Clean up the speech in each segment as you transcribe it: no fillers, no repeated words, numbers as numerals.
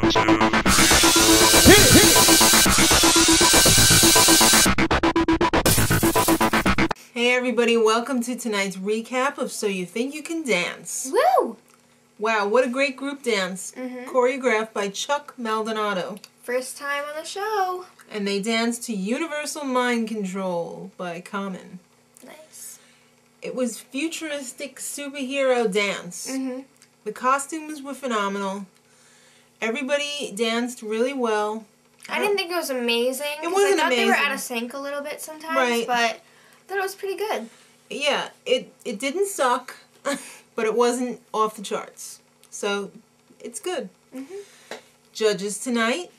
Hey everybody, welcome to tonight's recap of So You Think You Can Dance. Woo! Wow, what a great group dance. Choreographed by Chuck Maldonado. First time on the show. And they danced to Universal Mind Control by Common. Nice. It was futuristic superhero dance. The costumes were phenomenal. Everybody danced really well. I didn't think it was amazing. It wasn't I thought amazing. they were out of sync a little bit sometimes, Right. but I thought it was pretty good. Yeah, it didn't suck, but it wasn't off the charts. So, it's good. Judges tonight,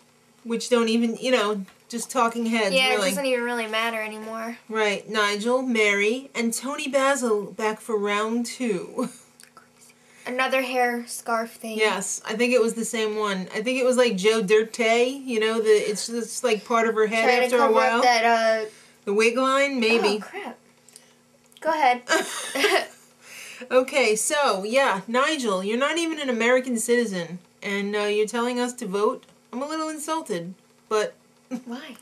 which don't even, just talking heads, Yeah, really. it doesn't even really matter anymore. Right, Nigel, Mary, and Tony Basil back for round 2. Another hair scarf thing. Yes, I think it was the same one. I think it was like Joe Dirte, it's just like part of her head Trying after to cover a while. up that, The wig line, maybe. Oh, crap. Go ahead. Okay, so, yeah, Nigel, you're not even an American citizen, and you're telling us to vote? I'm a little insulted, but... Why?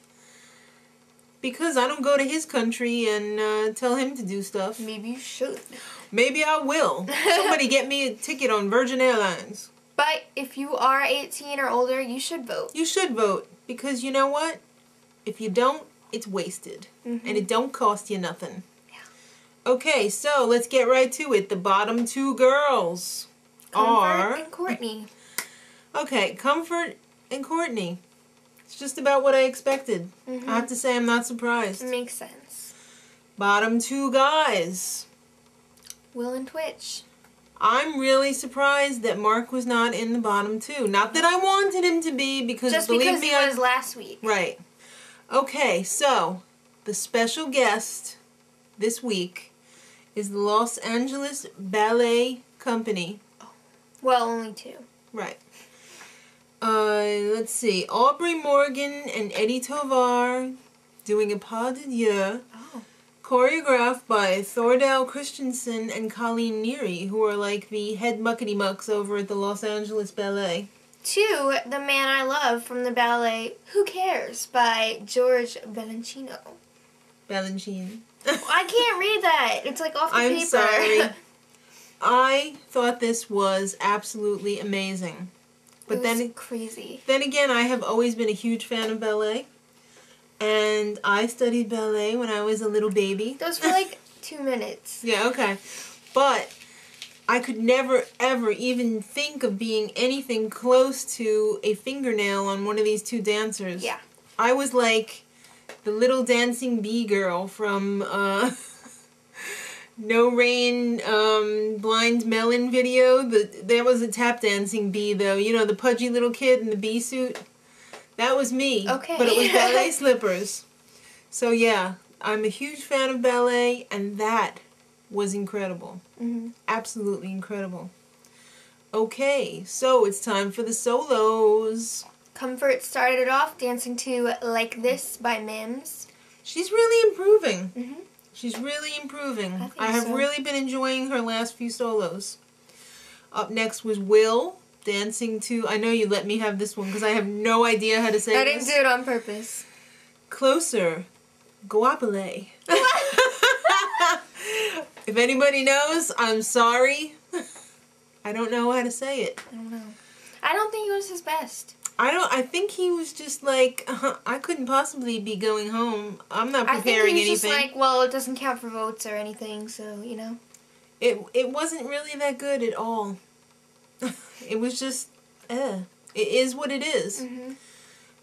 Because I don't go to his country and tell him to do stuff. Maybe you should. Maybe I will. Somebody get me a ticket on Virgin Airlines. But if you are 18 or older, you should vote. You should vote, because you know what? If you don't, it's wasted. And it don't cost you nothing. Yeah. Okay, so let's get right to it. The bottom 2 girls are... Comfort and Courtney. Okay, Comfort and Courtney. It's just about what I expected. I have to say I'm not surprised. It makes sense. Bottom 2 guys. Will and Twitch. I'm really surprised that Mark was not in the bottom 2. Not that I wanted him to be, because Just believe because me, he was last week. Right. Okay, so the special guest this week is the Los Angeles Ballet Company. Well, only 2. Right. Let's see. Aubrey Morgan and Eddie Tovar doing a pas de deux. Oh. Choreographed by Thordal Christensen and Colleen Neary, who are like the head muckety-mucks over at the Los Angeles Ballet. 2, The Man I Love from the Ballet Who Cares by George Balanchine. Balanchine. I can't read that. It's like off the paper. I'm sorry. I thought this was absolutely amazing. But It was crazy. Then again, I have always been a huge fan of ballet. And I studied ballet when I was a little baby. Those were like 2 minutes. Yeah, okay. But I could never, ever even think of being anything close to a fingernail on one of these 2 dancers. Yeah. I was like the little dancing bee girl from No Rain Blind Melon video. There was a tap dancing bee, though. You know, the pudgy little kid in the bee suit. That was me. Okay. But it was ballet slippers. So yeah, I'm a huge fan of ballet, and that was incredible. Absolutely incredible. Okay, so it's time for the solos. Comfort started it off dancing to Like This by Mims. She's really improving. She's really improving. I have so. really been enjoying her last few solos. Up next was Will, dancing to... I know you let me have this one because I have no idea how to say I this. didn't do it on purpose. Closer-Goapele. If anybody knows, I'm sorry. I don't know how to say it. I don't know. I don't think it was his best. I think he was just like, I couldn't possibly be going home. I'm not preparing anything. I think he was just like, well, it doesn't count for votes or anything, so, you know. It wasn't really that good at all. It was just, It is what it is.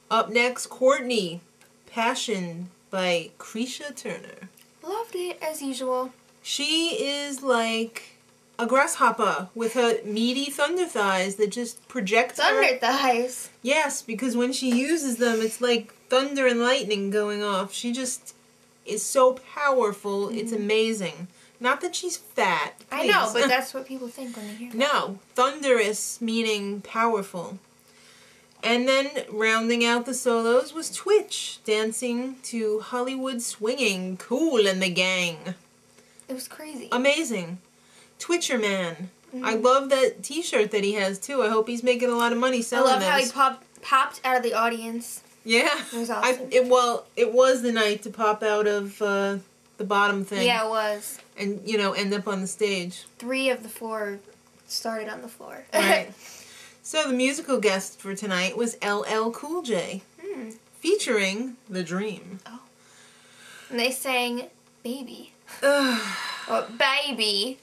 Up next, Courtney-Passion by Kreesha Turner. Loved it, as usual. She is like a grasshopper with her meaty thunder thighs that just project Thunder thighs. Yes, because when she uses them, it's like thunder and lightning going off. She just is so powerful. It's amazing. Not that she's fat. I know, but that's what people think when they hear that. No, thunderous meaning powerful. And then rounding out the solos was Twitch, dancing to Hollywood Swinging-Kool and the gang. It was crazy. Amazing. Twitcher Man. I love that T-shirt that he has too. I hope he's making a lot of money selling I love those. how he popped out of the audience. Yeah. It was awesome. It was the night to pop out of the bottom thing. Yeah, it was. And, you know, end up on the stage. 3 of the 4 started on the floor. Right. So the musical guest for tonight was LL Cool J. Featuring The Dream. Oh. And they sang Baby. Or Baby.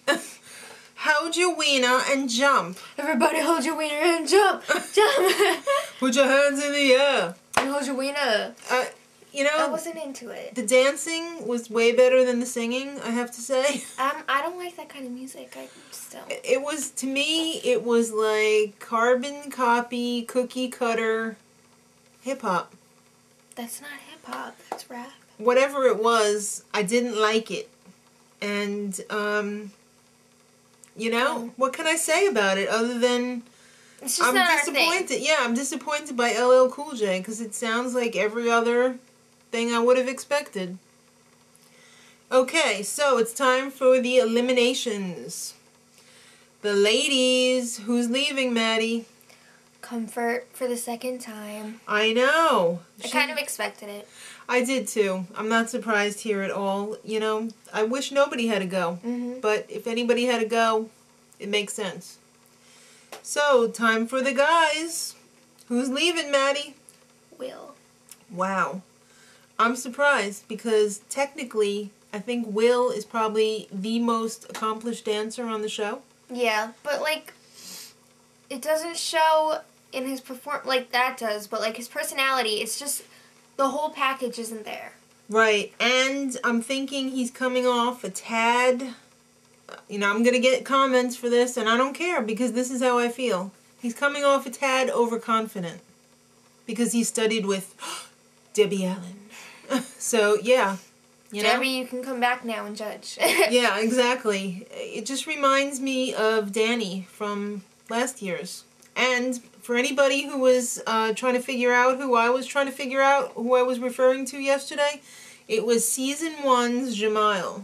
Hold your wiener and jump. Everybody hold your wiener and jump. Jump. Put your hands in the air. And hold your wiener. You know, I wasn't into it. The dancing was way better than the singing, I have to say. I don't like that kind of music. I just don't. It was, to me, it was like carbon copy, cookie cutter hip-hop. That's not hip-hop. That's rap. Whatever it was, I didn't like it. And, you know, what can I say about it other than it's just I'm not disappointed. Our thing. Yeah, I'm disappointed by LL Cool J because it sounds like every other thing I would have expected. Okay, so it's time for the eliminations. The ladies. Who's leaving, Maddie? Comfort for the second time. I know. I kind of expected it. I did too. I'm not surprised here at all. You know, I wish nobody had to go. But if anybody had to go, it makes sense. So, time for the guys. Who's leaving, Maddie? Will. Wow. I'm surprised because technically, I think Will is probably the most accomplished dancer on the show. Yeah, but like, it doesn't show in his like that does, but like his personality, it's just, the whole package isn't there. Right, and I'm thinking he's coming off a tad, you know, I'm going to get comments for this, and I don't care because this is how I feel. He's coming off a tad overconfident because he studied with Debbie Allen. So, yeah. You know? Debbie, you can come back now and judge. Yeah, exactly. It just reminds me of Danny from last year's. And for anybody who was trying to figure out who I was trying to figure out, who I was referring to yesterday, it was Season 1's Jamil.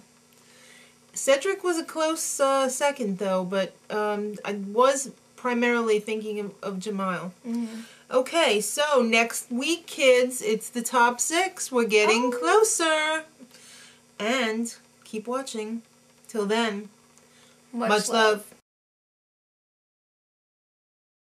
Cedric was a close second, though, but I was primarily thinking of Jamil. Okay, so next week, kids, it's the top 6. We're getting closer. And keep watching. Till then, much love.